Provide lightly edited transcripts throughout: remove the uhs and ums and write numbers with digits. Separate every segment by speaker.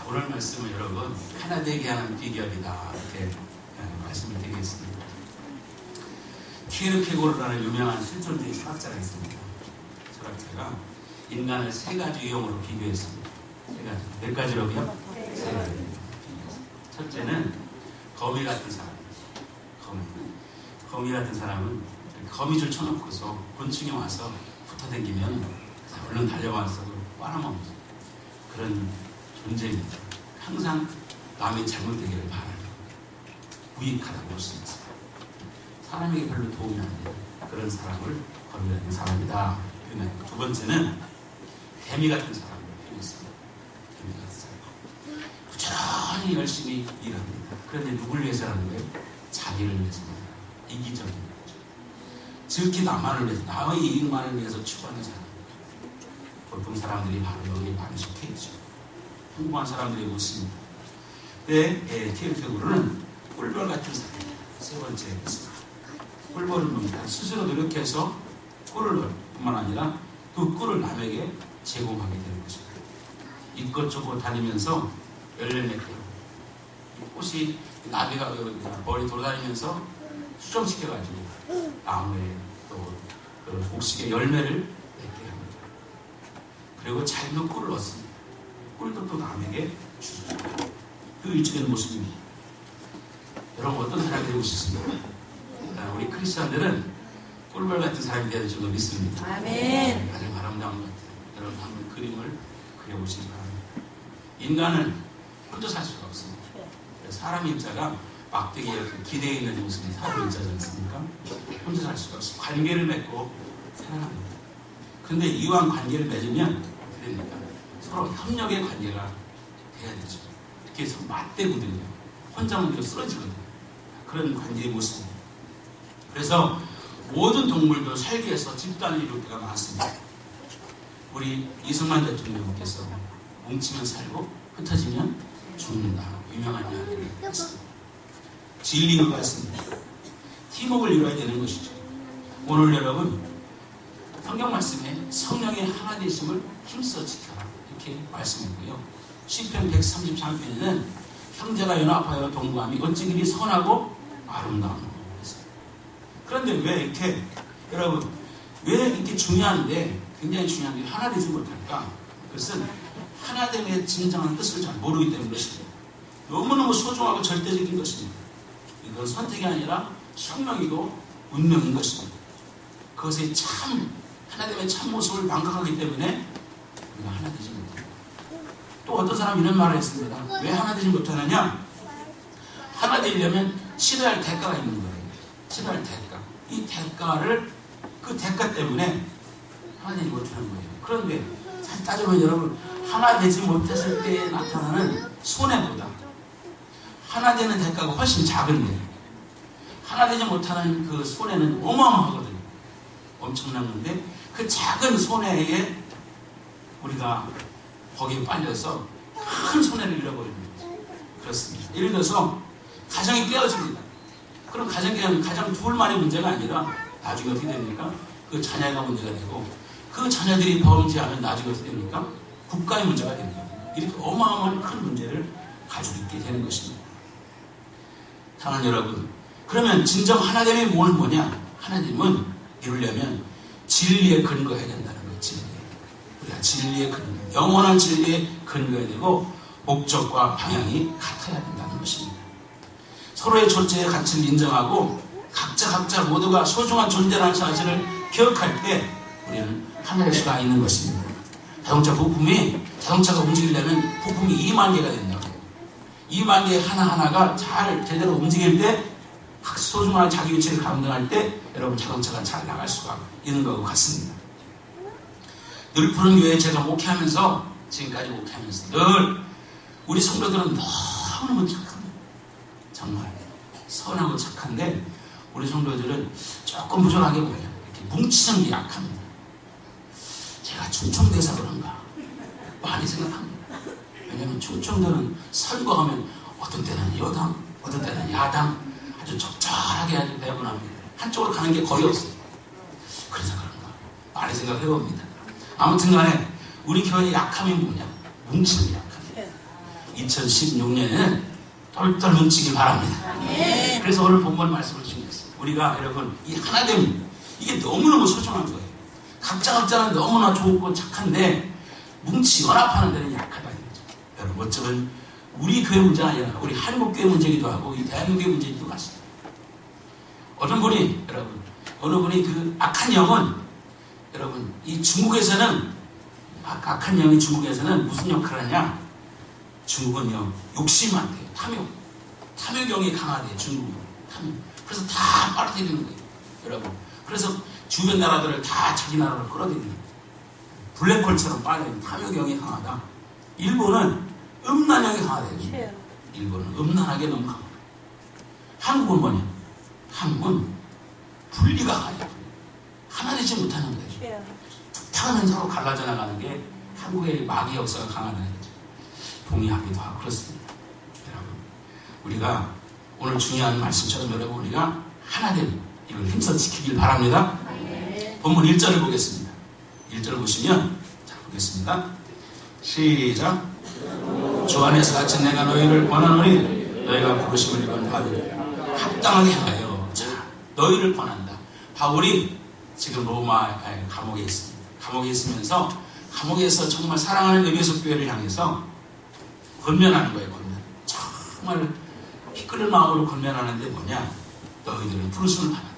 Speaker 1: 자, 오늘 말씀은 여러분 하나 되게 하는 비결이다 이렇게 말씀을 드리겠습니다. 키르케고르라는 유명한 실존주의 철학자가 있습니다. 철학자가 인간을 세 가지 유형으로 비교했습니다. 세 가지. 몇 가지로요? 세 가지. 첫째는 거미 같은 사람입니다. 거미 같은 사람은 거미줄 쳐놓고서 곤충이 와서 붙어다니면 얼른 달려와서 빨아먹는 그런 존재입니다. 항상 남이 잘못되기를 바라는 무익하다고 볼 수 있어요. 사람에게 별로 도움이 안 되는 그런 사람을 거미라는 사람이다. 두 번째는 개미 같은 사람을 표현했습니다. 개미 같은 사람. 부지런히 열심히 일합니다. 그런데 누굴 위해서라는 거예요? 자기를 위해서입니다. 이기적인 거죠. 즉히 나만을 위해서, 나의 이익만을 위해서 추구하는 사람. 보통 사람들이 바로 여기 많이 속해 있죠. 평범한 사람들의 모습입니다. 네, 키르케고르는 꿀벌 같은 사람입니다. 세 번째 있습니다. 꿀벌은 뭡니까? 스스로 노력해서 꿀을 뿐만 아니라 그 꿀을 남에게 제공하게 되는 것입니다. 이것저것 다니면서 열매 맺고 꽃이 나비가 머리 돌아다니면서 수정시켜가지고 나무에 또 곡식의 열매를 맺게 합니다. 그리고 자기도 꿀을 얻습니다. 꿀도 또 남에게 주죠. 그 일치된 모습입니다. 여러분 어떤 사람이 되고 싶습니까? 우리 크리스천들은 꿀벌 같은 사람이 되어야 될 줄로 믿습니다.
Speaker 2: 아멘.
Speaker 1: 아주 아름다운 것 같아요. 여러분 한번 그림을 그려보시기 바랍니다. 인간은 혼자 살 수가 없습니다. 사람 입자가 막대기에 기대어 있는 모습이 사람 입자지 않습니까? 혼자 살 수가 없습니다. 관계를 맺고 살아갑니다. 그런데 이왕 관계를 맺으면 그러니까 서로 협력의 관계가 돼야 되죠. 이렇게 해서 맞대거든요. 혼자만 쓰러지거든요. 그런 관계의 모습입니다. 그래서 모든 동물도 살기 위해서 집단을 이룰 때가 많습니다. 우리 이승만 대통령께서 뭉치면 살고 흩어지면 죽는다. 유명한 이야기를 했습니다. 진리인 것 같습니다. 팀워크를 이루어야 되는 것이죠. 오늘 여러분 성경 말씀에 성령의 하나 되심을 힘써 지켜라 이렇게 말씀했고요. 시편 133편에는 형제가 연합하여 동거함이 어찌 그리 선하고 아름다운. 그런데 왜 이렇게 여러분 왜 이렇게 중요한데 굉장히 중요한데 하나 되지 못할까? 그것은 하나됨의 진정한 뜻을 잘 모르기 때문인 것입니다. 너무너무 소중하고 절대적인 것입니다. 이건 선택이 아니라 숙명이고 운명인 것입니다. 그것의 참 하나됨의 참 모습을 망각하기 때문에 우리가 하나 되지 못합니다. 또 어떤 사람이 이런 말을 했습니다. 왜 하나 되지 못하느냐? 하나 되려면 치러야 할 대가가 있는 거예요. 치러야 할 대가. 이 대가를 그 대가 때문에 하나 되지 못하는 거예요. 그런데 따지면 여러분 하나 되지 못했을 때 나타나는 손해보다 하나 되는 대가가 훨씬 작은데 하나 되지 못하는 그 손해는 어마어마하거든요. 엄청난 건데 그 작은 손해에 우리가 거기에 빨려서 큰 손해를 잃어버립니다. 그렇습니다. 예를 들어서 가정이 깨어집니다. 그럼 가정 깨어지면 가정 둘만의 문제가 아니라 나중에 어떻게 됩니까? 그 자녀가 문제가 되고 그 자녀들이 범죄하면 나중에 어떻게 됩니까? 국가의 문제가 됩니다. 이렇게 어마어마한 큰 문제를 가지고 있게 되는 것입니다. 사랑하는 여러분, 그러면 진정 하나됨이 뭐냐? 하나님은 이루려면 진리에 근거해야 된다는 거예요. 진리에. 우리가 진리에 근거, 영원한 진리에 근거해야 되고 목적과 방향이 같아야 된다는 것입니다. 서로의 존재의 가치를 인정하고 각자 모두가 소중한 존재라는 사실을 기억할 때 우리는 하나될 수가 있는 것입니다. 자동차가 움직이려면 부품이 2만 개가 된다고요. 2만 개 하나하나가 잘 제대로 움직일 때 소중한 자기 위치를 감당할 때 여러분 자동차가 잘 나갈 수가 있는 것과 같습니다. 늘 푸른 교회에 제가 목회하면서 지금까지 목회하면서 늘 우리 성도들은 너무너무 착합니다. 정말 선하고 착한데 우리 성도들은 조금 부족하게 보여요. 이렇게 뭉치는 게 약합니다. 제가 충청대사 그런가 많이 생각합니다. 왜냐하면 충청도는 선거하면 어떤 때는 여당, 어떤 때는 야당 아주 적절하게 아주 배분합니다. 한쪽으로 가는 게 거의 없어요. 그래서 그런가 많이 생각해봅니다. 아무튼 간에 우리 교회의 약함이 뭐냐? 뭉치는 게 약합니다. 2016년에는 똘똘 뭉치길 바랍니다. 그래서 오늘 본문 말씀을 준비했어요. 우리가 여러분 이 하나됨 이게 너무너무 소중한 거예요. 각자는 너무나 좋고 착한데 뭉치 연합하는 데는 약하다 이거죠. 여러분 어쩌면 우리 교회 문제가 아니라 우리 한국 교회 문제이기도 하고 이 대한민국의 문제이기도 같습니다. 어느 분이 그 악한 영은 여러분 이 중국에서는 악한 영이 중국에서는 무슨 역할을 하냐? 중국은요 욕심 많대요. 탐욕영이 강하대요. 중국은 탐욕. 그래서 다 빨아들이는 거예요. 여러분 그래서 주변 나라들을 다 자기 나라로 끌어들이는 거예요. 블랙홀처럼 빨아들이는 탐욕영이 강하다. 일본은 음란영이 강하대요. 일본은 음란하게 너무 강하다. 한국은 뭐냐? 한국은 분리가 강해요. 하나 되지 못하는 거예요. 툭하면 서로 갈라져 나가는 게 한국의 마귀 역사가 강하다는 거죠. 동의하기도 하고 그렇습니다. 여러분 우리가 오늘 중요한 말씀처럼 여러분 우리가 하나됨 이걸 힘써 지키길 바랍니다. 본문 1절을 보겠습니다. 1절 보시면 자 보겠습니다. 시작. 주 안에서 갇힌 내가 너희를 권하노니 너희가 부르심을 입은 바들 합당하게 하여 자 너희를 권한다. 바울이 지금 로마 감옥에 있습니다. 감옥에 있으면서 감옥에서 정말 사랑하는 에베소 교회를 향해서 권면하는 거예요. 정말 피 끓는 마음으로 권면하는데 뭐냐? 너희들은 부르심을 받았다.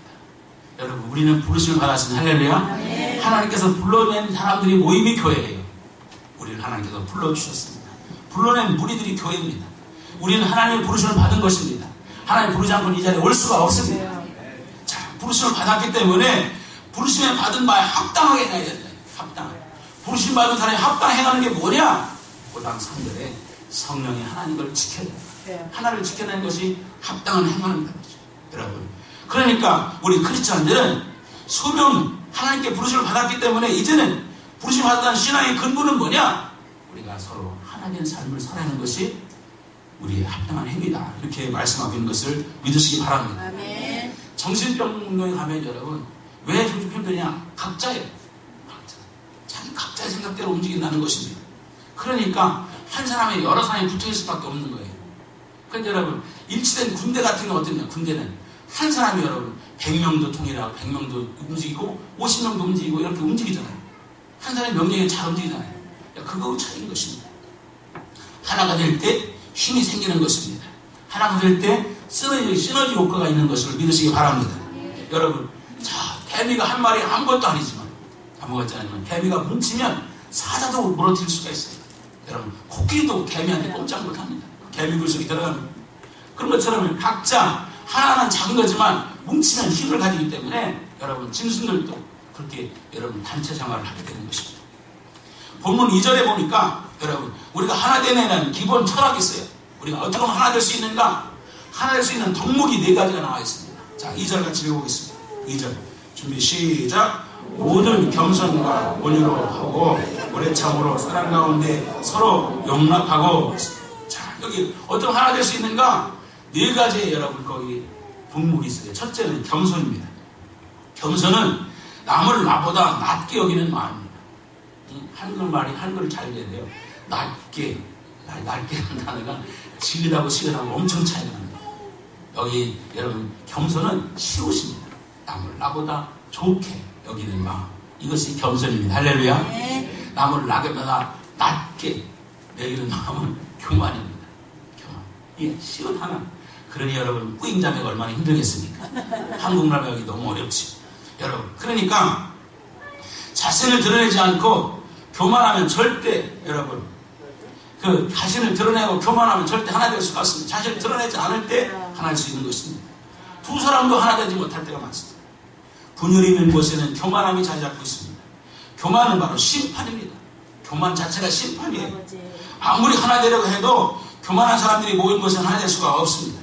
Speaker 1: 여러분 우리는 부르심을 받았으니 할렐루야. 하나님께서 불러낸 사람들이 모임이 교회예요. 우리는 하나님께서 불러주셨습니다. 불러낸 무리들이 교회입니다. 우리는 하나님의 부르심을 받은 것입니다. 하나님 부르지 않고는 이 자리에 올 수가 없습니다. 자, 부르심을 받았기 때문에 부르심을 받은 바에 합당하게 해야 된다. 합당하게. 부르심 받은 사람이 합당 행하는 게 뭐냐? 고당 3절에 성령이 하나님을 지켜야 된다. 하나를 지켜내는 것이 합당한 행하는 것이죠. 여러분. 그러니까 우리 크리스찬들은 소명 하나님께 부르심을 받았기 때문에 이제는 부르심을 받았다는 신앙의 근본은 뭐냐? 우리가 서로 하나 된 삶을 살아가는 것이 우리의 합당한 행위다. 이렇게 말씀하고 있는 것을 믿으시기 바랍니다. 아멘. 정신병동에 가면 여러분 왜 좀 힘드냐? 각자예요. 각자의 생각대로 움직인다는 것입니다. 그러니까 한 사람이 여러 사람이 붙어있을 수밖에 없는 거예요. 그런데 여러분 일치된 군대 같은 건 어떠냐? 군대는 한 사람이 여러분 100명도 통일하고 100명도 움직이고 50명도 움직이고 이렇게 움직이잖아요. 한 사람의 명령에 잘 움직이잖아요. 그거 차이인 것입니다. 하나가 될 때 힘이 생기는 것입니다. 하나가 될 때 시너지 효과가 있는 것을 믿으시기 바랍니다. 여러분 자 개미가 한 마리 아무것도 아니지만 개미가 뭉치면 사자도 물어칠 수가 있어요. 여러분 코끼리도 개미한테 꼼짝 못합니다. 개미 굴속에 들어갑니다. 그런 것처럼 각자 하나는 작은 거지만 뭉치면 힘을 가지기 때문에 여러분 짐승들도 그렇게 여러분 단체 생활을 하게 되는 것입니다. 본문 2절에 보니까 여러분 우리가 하나 되는 기본 철학이 있어요. 우리가 어떻게 하면 하나 될 수 있는가? 하나 될 수 있는 덕목이 4가지가 나와 있습니다. 자 2절 같이 읽어보겠습니다. 2절 준비 시작. 모든 겸손과 온유로 하고 오래 참으로 사랑 가운데 서로 용납하고. 자 여기 어떻게 하나 될 수 있는가? 4가지의 여러분 거기 덕목이 있어요. 첫째는 겸손입니다. 겸손은 남을 나보다 낮게 여기는 마음입니다. 한글말이 한글을 잘 해야 돼요. 낮게 하는 단어가 진리하고 시간하고 엄청 차이가 납니다. 여기 여러분 겸손은 쉬우십니다. 남을 나보다 좋게 여기는 마음, 이것이 겸손입니다. 할렐루야. 네. 남을 나보다 낮게 여기는 마음은 교만입니다. 교만. 예, 쉬운 하나. 그러니 여러분 뿌잉자매가 얼마나 힘들겠습니까? 한국말 배우기 너무 어렵지. 여러분 그러니까 자신을 드러내지 않고 교만하면 절대 여러분 그 자신을 드러내고 교만하면 절대 하나 될 수가 없습니다. 자신을 드러내지 않을 때 하나 될 수 있는 것입니다. 두 사람도 하나 되지 못할 때가 많습니다. 분열이 있는 곳에는 교만함이 자리 잡고 있습니다. 교만은 바로 심판입니다. 교만 자체가 심판이에요. 아무리 하나 되려고 해도 교만한 사람들이 모인 곳에는 하나 될 수가 없습니다.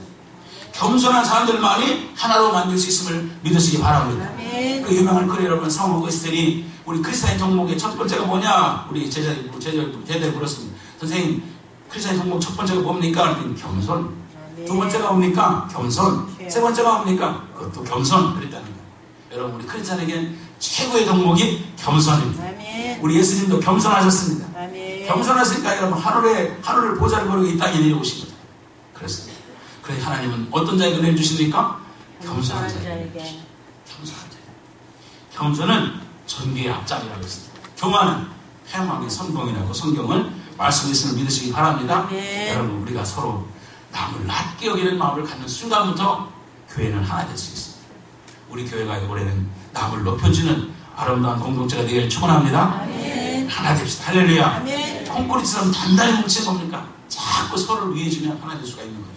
Speaker 1: 겸손한 사람들만이 하나로 만들 수 있음을 믿으시기 바랍니다. 그 유명한 글 여러분 사모 오거스틴이 우리 크리스찬의 덕목의 첫 번째가 뭐냐? 우리 제자들이 물었습니다. 선생님 크리스찬의 덕목 첫 번째가 뭡니까? 겸손. 두 번째가 뭡니까? 겸손. 세 번째가 뭡니까? 그것도 겸손. 그랬다는 거예요. 여러분 우리 크리스찬에게는 최고의 덕목이 겸손입니다. 우리 예수님도 겸손하셨습니다.
Speaker 2: 아멘.
Speaker 1: 겸손하시니까 여러분 하루를 보잘 거리고 이 땅에 내려오신 거죠. 그렇습니다. 그래서 하나님은 어떤 자에게 은혜를 주십니까? 겸손한 자에게. 겸손한 자에게. 겸손은 존귀의 앞장이라고 했습니다. 교만은 패망의 선봉이라고 성경을 말씀했음을 믿으시기 바랍니다. 여러분 우리가 서로 남을 낮게 여기는 마음을 갖는 순간부터 교회는 하나 될 수 있습니다. 우리 교회가 올해는 남을 높여주는 아름다운 공동체가 되기를 축원합니다. 하나 됩시다. 할렐루야. 콩고리처럼 단단히 뭉친 겁니까? 자꾸 서로를 위해주면 하나 될 수가 있는 거죠.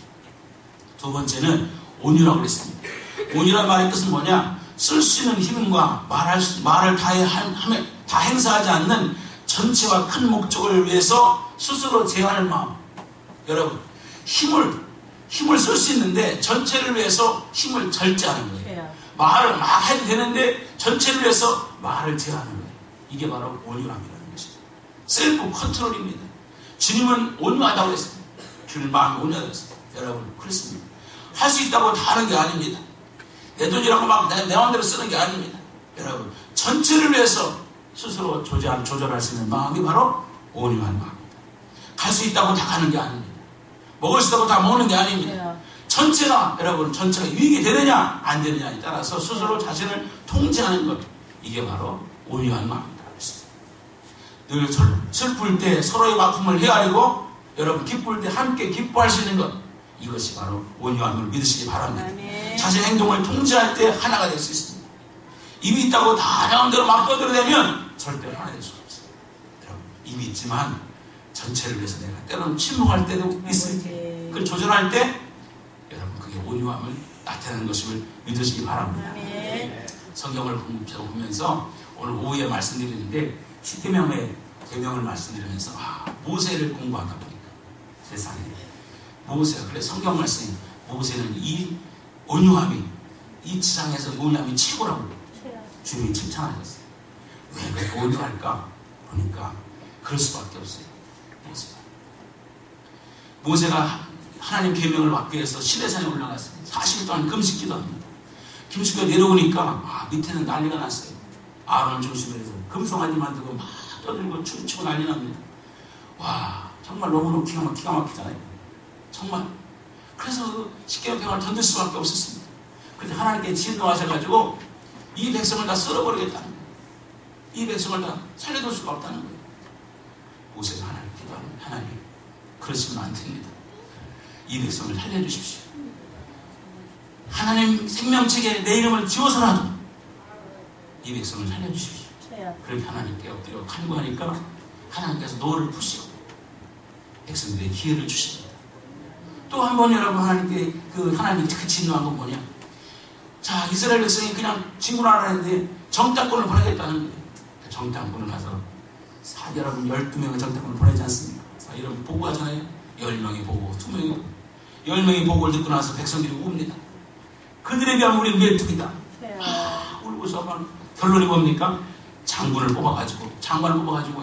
Speaker 1: 두 번째는 온유라고 그랬습니다. 온유란 말의 뜻은 뭐냐? 쓸 수 있는 힘과 말을 다 행사하지 않는 전체와 큰 목적을 위해서 스스로 제어하는 마음. 여러분, 힘을 쓸 수 있는데 전체를 위해서 힘을 절제하는 거예요. 말을 막 해도 되는데 전체를 위해서 말을 제어하는 거예요. 이게 바로 온유함이라는 것입니다. 셀프 컨트롤입니다. 주님은 온유하다고 했습니다. 주님 마음이 온유하다고 했습니다. 여러분, 그렇습니다. 할 수 있다고 다 하는 게 아닙니다. 내 돈이라고 막 내 마음대로 쓰는 게 아닙니다. 여러분, 전체를 위해서 스스로 조절할 수 있는 마음이 바로 온유한 마음입니다. 갈 수 있다고 다 가는 게 아닙니다. 먹을 수 있다고 다 먹는 게 아닙니다. 전체가 유익이 되느냐 안 되느냐에 따라서 스스로 자신을 통제하는 것, 이게 바로 온유한 마음이다. 늘 슬플 때 서로의 아픔을 헤아리고 여러분 기쁠 때 함께 기뻐할 수 있는 것, 이것이 바로 온유함을 믿으시기 바랍니다. 자신의 행동을 통제할 때 하나가 될 수 있습니다. 입이 있다고 다 내 마음대로 막 떠들어대면 절대 하나 될 수가 없어요. 여러분, 입이 있지만 전체를 위해서 내가 때로는 침묵할 때도 있습니다. 그걸 조절할 때 여러분 그게 온유함을 나타내는 것임을 믿으시기 바랍니다. 성경을 보면서 오늘 오후에 말씀드리는데 10계명의 계명을 말씀드리면서 모세를 공부하다 보니까 세상에 모세가, 그래 성경 말씀이 모세는 이 온유함이, 이 지상에서 온유함이 최고라고 주님이 칭찬하셨어요. 왜 온유할까? 보니까 그럴 수밖에 없어요. 모세가 하나님 계명을 받기 위해서 시내산에 올라갔습니다. 40일 동안 금식기도 합니다. 금식기가 내려오니까 밑에는 난리가 났어요. 아론을 중심으로 해서 금송아지 만들고 막 떠들고 춤추고 난리 납니다. 와, 정말 너무너무 기가 막히잖아요. 정말. 그래서 그 10계명 병을 던질 수밖에 없었습니다. 그런데 하나님께 진노하셔가지고 이 백성을 다 쓸어버리겠다는 거예요. 이 백성을 다 살려둘 수가 없다는 거예요. 모세가 하나님 기도합니다. 하나님, 그러시면 안 됩니다. 이 백성을 살려주십시오. 하나님 생명책에 내 이름을 지워서라도 이 백성을 살려주십시오. 그렇게 하나님께 엎드려 간구하니까 하나님께서 노를 푸시고 백성들에게 기회를 주십니다. 또 한 번 여러분 하나님께 하나님이 그 진노한 건 뭐냐? 자, 이스라엘 백성이 그냥 진군하라 했는데 정탐꾼을 보내겠다는 거예요. 정탐꾼을 가서 여러분 12명의 정탐꾼을 보내지 않습니까? 여러분 보고 하잖아요. 10명이 보고 2명이 보고 10명이 보고를 듣고 나서 백성들이 웁니다. 그들에 비하면 우리는 메뚜기다. 울고서 막 결론이 뭡니까? 장관을 뽑아가지고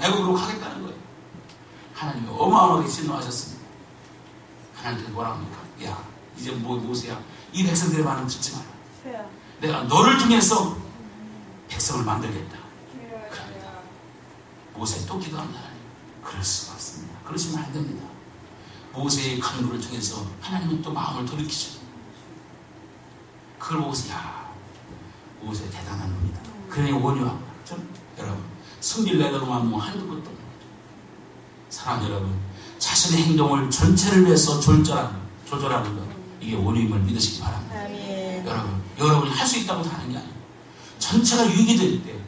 Speaker 1: 애국으로 가겠다는 거예요. 하나님이 어마어마하게 진노하셨습니다. 하나님께서 뭐라고 합니까? 야, 이제 모세야, 이 백성들의 말은 듣지 마라. 내가 너를 통해서 백성을 만들겠다. 그럽니다. 모세 또 기도합니다. 하나님, 그럴 수가 없습니다. 그러시면 안 됩니다. 모세의 간구를 통해서 하나님은 또 마음을 돌이키죠. 그걸 보고서 모세 대단한 분이다. 그러니 온유하고 여러분, 승질 내도록만 한두 것도 없는 거죠. 사랑 여러분, 자신의 행동을 전체를 위해서 조절하는 것, 이게 온유임을 믿으시기 바랍니다. 여러분이 할 수 있다고 다 하는 게 아니에요. 전체가 유익이 될 때,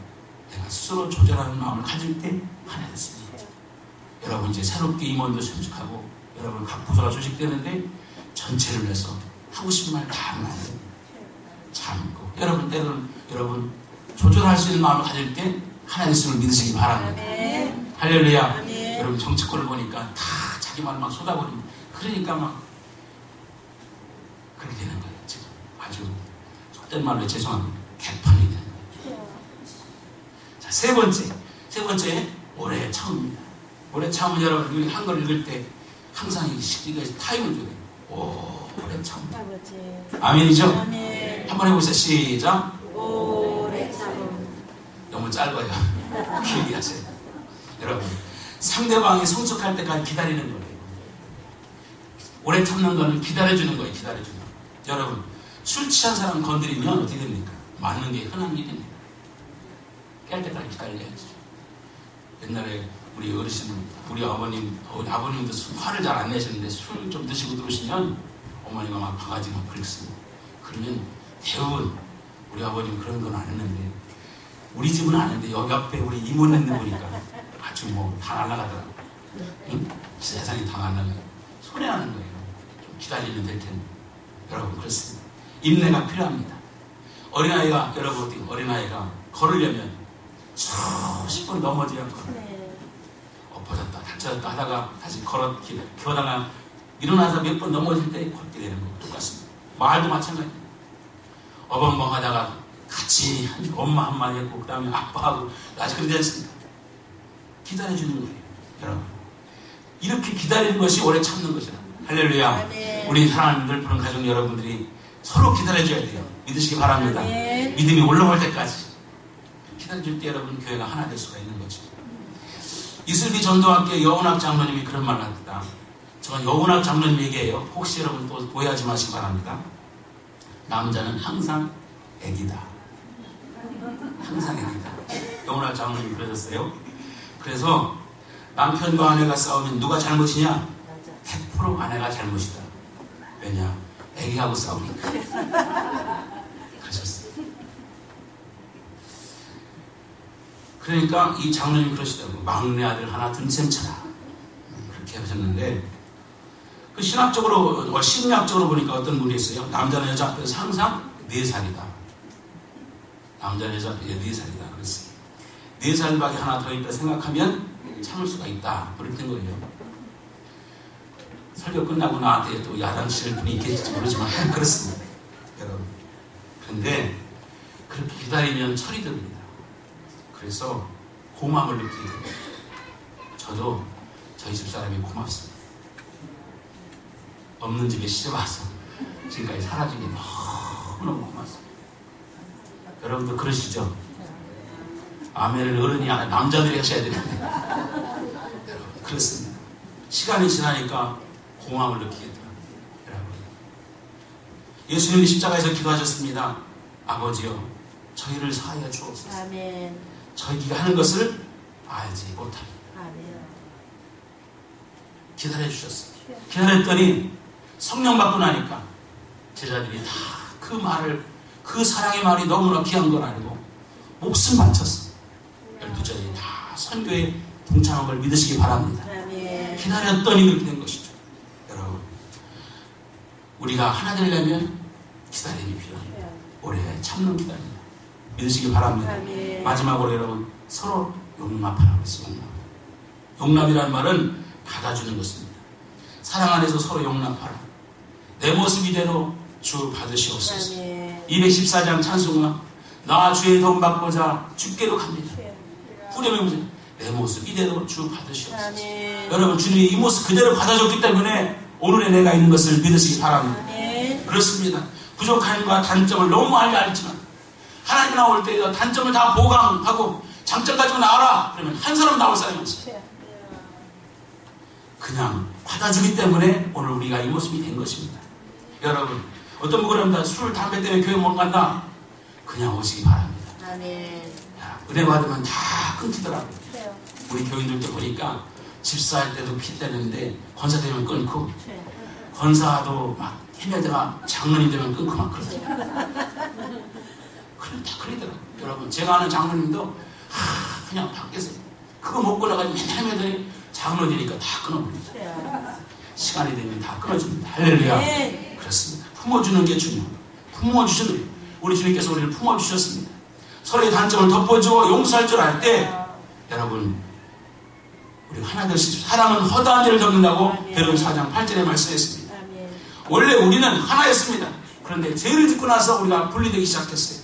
Speaker 1: 내가 스스로 조절하는 마음을 가질 때 하나 됐습니다. 여러분 이제 새롭게 임원도 선축하고 여러분 각 부서가 조직되는데 전체를 위해서 하고 싶은 말 다 하면 안 됩니다. 참고 여러분 때로는 여러분 조절할 수 있는 마음을 가질 때 하나 됐음을 믿으시기 바랍니다. 할렐루야. 여러분 정치권을 보니까 다 자기 말 막 쏟아버립니다. 그러니까 막 그렇게 되는 거예요. 지금 아주 속된 말로 죄송합니다. 개판이 되는 거예요. 자, 세 번째 올해 처음입니다. 올해 처음은 여러분 우리 한글 읽을 때 항상 이게 타임을 줘야 돼요. 올해 처음. 아멘이죠? 아멘. 한번 해보세요. 시작.
Speaker 2: 올해 처음.
Speaker 1: 너무 짧아요. 길게 하세요. 여러분, 상대방이 성숙할 때까지 기다리는 거예요. 오래 참는 거는 기다려주는 거예요. 기다려주는 거. 여러분, 술 취한 사람 건드리면 어떻게 됩니까? 맞는 게 흔한 일입니다. 깰 때까지 기다려야죠. 옛날에 우리 어르신, 우리 아버님도 화를 잘 안 내시는데 술 좀 드시고 들어오시면 어머니가 막 바가지 막 긁습니다. 그러면 대부분 우리 아버님 그런 건 안 했는데, 우리 집은 안 했는데 여기 앞에 우리 이모님들 보니까 아주 뭐 다 날아가더라고요. 응? 세상이 다 날아가요. 손해하는 거예요. 좀 기다리면 될 텐데. 여러분, 그렇습니다. 인내가 필요합니다. 어린아이가, 여러분, 어린아이가 걸으려면 수십 번 넘어져야 걸어요. 엎어졌다 다쳐졌다 하다가 다시 기어다가 일어나서 몇 번 넘어질 때 걷게 되는 거 똑같습니다. 말도 마찬가지입니다. 어벙벙하다가 같이 엄마 한마디 했고 그 다음에 아빠하고 아직 그러지 않습니까? 기다려주는 거예요. 여러분, 이렇게 기다리는 것이 오래 참는 것이다. 할렐루야. 네. 우리 사랑하는 늘 보는 가족 여러분들이 서로 기다려줘야 돼요. 믿으시기 바랍니다. 네. 믿음이 올라올 때까지 기다려줄 때 여러분, 교회가 하나 될 수가 있는 거죠. 이슬비 전도학교 여운학 장로님이 그런 말을 합니다. 저는 여운학 장로님 얘기해요. 혹시 여러분 또 오해하지 마시기 바랍니다. 남자는 항상 애기다. 항상 애기다. 여운학 장로님이 그러셨어요. 그래서 남편과 아내가 싸우면 누가 잘못이냐? 100% 아내가 잘못이다. 왜냐? 애기하고 싸우니까. 그러셨어요. 그러니까 이 장로님이 그러시더라고요. 막내 아들 하나 든셈 쳐라. 그렇게 하셨는데, 그 신학적으로, 심리학적으로 보니까 어떤 분이 있어요. 남자는 여자 앞에서 항상 4살이다. 남자는 여자 앞에서 4살이다. 그랬어요. 4살밖에 하나 더 있다 생각하면 참을 수가 있다. 그렇게 된 거예요. 설교 끝나고 나한테 또 야단칠 분이 있겠지 모르지만 그렇습니다. 여러분. 그런데 그렇게 기다리면 철이 듭니다. 그래서 고마움을 느끼게 됩니다. 저도 저희 집사람이 고맙습니다. 없는 집에 시집와서 지금까지 살아주기 너무너무 고맙습니다. 여러분도 그러시죠? 아멘을 어른이 아니라 남자들이 하셔야 되는데. 여러분, 그렇습니다. 시간이 지나니까 고마움을 느끼게 됩니다. 여러분, 예수님이 십자가에서 기도하셨습니다. 아버지여, 저희를 사하여 주옵소서.
Speaker 2: 아멘.
Speaker 1: 저희가 하는 것을 알지 못합니다. 기다려주셨어요. 기다렸더니 성령 받고 나니까 제자들이 다 그 말을, 그 사랑의 말이 너무나 귀한 걸 알고 목숨 바쳤어. 12절이 다 선교에 동참한 걸 믿으시기 바랍니다. 기다렸더니 그렇게 된 것이죠. 여러분, 우리가 하나 되려면 기다림이 필요합니다. 오래 참는 기다림 믿으시기 바랍니다. 마지막으로 여러분, 서로 용납하라고 했어요. 용납이라는 말은 받아주는 것입니다. 사랑 안에서 서로 용납하라. 내 모습 이대로 주 받으시옵소서. 214장 찬송가, 나 주의 돈 받고자 주께로 갑니다. 후렴의 내 모습 이대로 주 받으시옵소서. 여러분, 주님이 이 모습 그대로 받아줬기 때문에 오늘의 내가 있는 것을 믿으시기 바랍니다. 그렇습니다. 부족함과 단점을 너무 많이 알지만 하나님 나올 때 단점을 다 보강하고 장점 가지고 나와라. 그러면 한 사람 나올 사람이 없어요. 그냥 받아주기 때문에 오늘 우리가 이 모습이 된 것입니다. 여러분, 어떤 분은 그럽니다. 술, 담배 때문에 교회 못 간다. 그냥 오시기 바랍니다. 야, 은혜 받으면 다 끊기더라고요. 우리 교인들도 보니까 집사할 때도 피 떼는데 권사 되면 끊고, 권사도 막 헤매다가 장로님 되면 끊고 막 그러더라고요. 다 그러더라고요. 여러분, 제가 아는 장로님도 그냥 밖에서 그거 먹고 나가지고 맨날 헤매더니 장로 되니까 다 끊어버립니다. 시간이 되면 다 끊어줍니다. 할렐루야. 그렇습니다. 품어주는 게 중요합니다. 품어주시는, 우리 주님께서 우리를 품어주셨습니다. 서로의 단점을 덮어주고 용서할 줄 알 때, 여러분, 우리 하나 될 수 있습니다. 사랑은 허다한 일을 덮는다고 베드로 4장 8절에 말씀했습니다. 원래 우리는 하나였습니다. 그런데 죄를 짓고 나서 우리가 분리되기 시작했어요.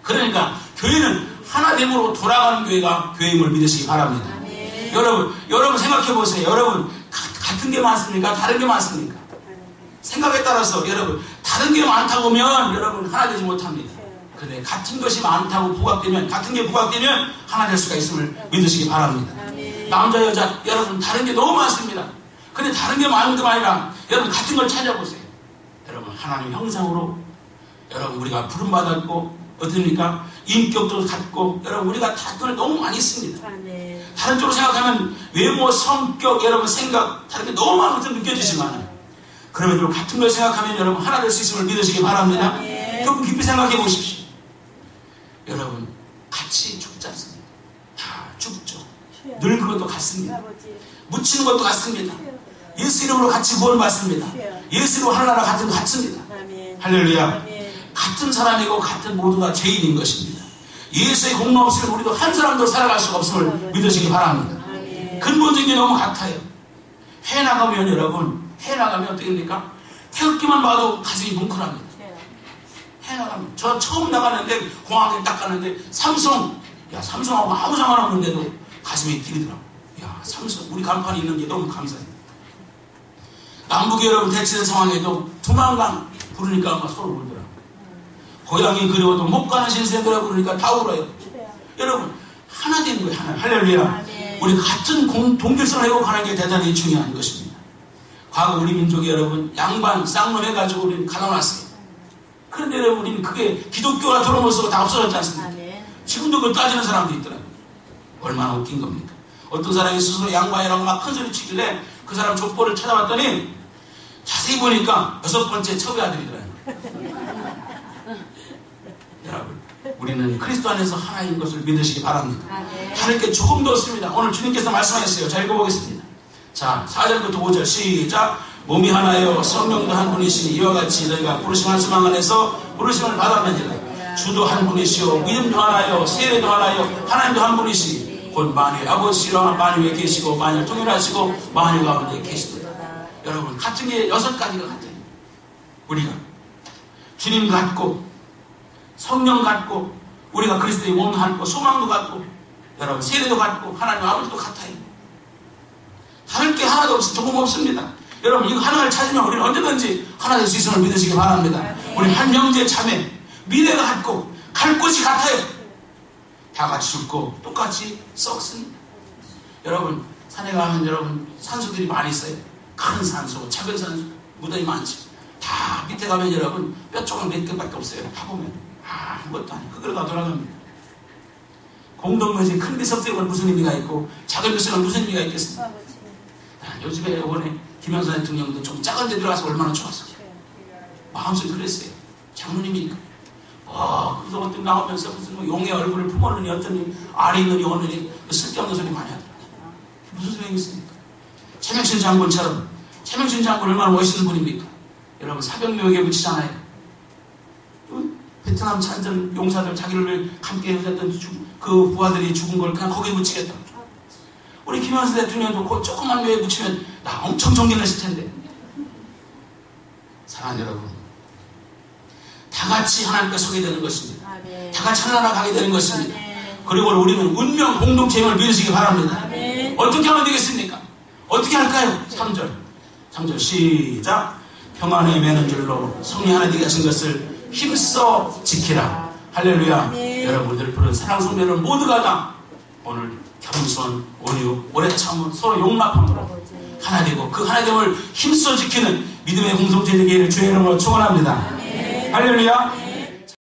Speaker 1: 그러니까 교회는 하나됨으로 돌아가는 교회가 교회임을 믿으시기 바랍니다. 여러분 생각해 보세요. 여러분, 같은 게 많습니까? 다른 게 많습니까? 생각에 따라서 여러분, 다른 게 많다 보면 여러분 하나 되지 못합니다. 그런데 같은 것이 많다고 부각되면, 같은 게 부각되면 하나 될 수가 있음을 믿으시기 바랍니다. 남자 여자 여러분 다른 게 너무 많습니다. 근데 다른 게 많은 것도 아니라 여러분 같은 걸 찾아보세요. 여러분 하나님 형상으로 여러분 우리가 부름받았고 어떻습니까? 인격도 같고 여러분 우리가 다른 걸 너무 많이 씁니다. 다른 쪽으로 생각하면 외모, 성격, 여러분 생각 다른 게 너무 많은 것처럼 느껴지지만 그럼에도 같은 걸 생각하면 여러분 하나 될 수 있음을 믿으시기 바랍니다. 조금 깊이 생각해 보십시오. 여러분 같이 죽지 않습니다. 다 죽죠. 늘 그것도 같습니다. 묻히는 것도 같습니다. 예수 이름으로 같이 구원 받습니다. 예수 이름으로 하나나라 같은 같습니다. 할렐루야. 같은 사람이고 같은 모두가 죄인인 것입니다. 예수의 공로 없이는 우리도 한 사람도 살아갈 수가 없음을 믿으시기 바랍니다. 근본적인 게 너무 같아요. 해나가면 여러분 해나가면 어떻게 됩니까? 태극기만 봐도 가슴이 뭉클합니다. 해나가면 저 처음 나가는데 공항에 딱 가는데 삼성하고 아무 상관없는데도 가슴이 뛰더라고. 야 삼성 우리 간판이 있는 게 너무 감사해요. 남북이 여러분 대치된 상황에도 두만강 부르니까 막 서로 울더라고. 고향이 그리워도 못 가는 신세더라고 그러니까 다 울어요. 여러분 하나 되는 거예요. 하나. 할렐루야. 우리 같은 동질성을 회복하는 게 대단히 중요한 것입니다. 과거 우리 민족이 여러분 양반 쌍놈 해가지고 우리는 가둬놨어요. 그런데 여러분 우리는 그게 기독교가 들어오면서 다 없어졌지 않습니까? 지금도 그걸 따지는 사람도 있더라고요. 얼마나 웃긴 겁니까? 어떤 사람이 스스로 양반이라고 막 큰소리 치길래 그 사람 족보를 찾아봤더니 자세히 보니까 6번째 첩의 아들이더라고요. 여러분 우리는 그리스도 안에서 하나인 것을 믿으시기 바랍니다. 다를 게 조금도 없습니다. 오늘 주님께서 말씀하셨어요. 자 읽어보겠습니다. 자 4절부터 5절 시작. 몸이 하나요 성령도 한 분이시니 이와 같이 너희가 부르심 한 소망 안에서 부르심을 받았느니라. 주도 한 분이시요 믿음도 하나요 세례도 하나요 하나님도 한 분이시니 곧 만유의 아버지시라 만유에 계시고 만유를 통일하시고 만유 가운데 계시도다. 여러분 같은 게 6가지가 같아요. 우리가 주님 같고 성령 같고 우리가 그리스도의 몸 같고 소망도 같고 여러분 세례도 같고 하나님 아버지도 같아요. 다를 게 하나도 없이 조금 없습니다. 여러분 이거 하나를 찾으면 우리는 언제든지 하나 될 수 있음을 믿으시기 바랍니다. 우리 한 형제 자매 미래가 같고 갈 곳이 같아요. 다 같이 죽고 똑같이 썩습니다. 여러분 산에 가면 여러분 산소들이 많이 있어요. 큰 산소, 작은 산소, 무덤이 많죠. 다 밑에 가면 여러분 뼈 조각 몇 개밖에 없어요. 다 보면 아무것도 아니고 그걸 다 돌아갑니다. 공동묘지 큰 비석들은 무슨 의미가 있고 작은 비석은 무슨 의미가 있겠습니까? 요즘에 이번에 김영삼 대통령도 좀 작은 데 들어가서 얼마나 좋았어요. 마음속에 그랬어요. 장로님이니까. 그래서 어떤 나오면서 무슨 뭐 용의 얼굴을 품었느니 어쩌니 알이 있느니 오느니 쓸데없는 소리 많이 하더라고요. 무슨 소용이 있습니까? 최명신 장군처럼 최명신 장군 얼마나 멋있는 분입니까? 여러분 사병묘역에 붙이잖아요. 베트남 찬전 용사들 자기를 함께 해줬던 그 부하들이 죽은 걸 그냥 거기에 붙이겠다. 우리 김영삼 대통령도 그 조그만 묘에 붙이면 나 엄청 존경했을 텐데. 사랑하는 여러분 다 같이 하나님께 서게 되는 것입니다. 다 같이 하나님 가게 되는 것입니다. 그리고 우리는 운명 공동체임을 믿으시기 바랍니다. 어떻게 하면 되겠습니까? 어떻게 할까요? 3절 시작. 평안에 매는 줄로 성령 하나 되게 하신 것을 힘써 지키라. 할렐루야. 여러분들 부른 사랑 성례를 모두가 다 오늘 겸손, 온유, 오래 참음, 서로 용납함으로 하나 되고 그 하나됨을 힘써 지키는 믿음의 공동체 되기를 주의 이름으로 축원합니다. 할렐루야.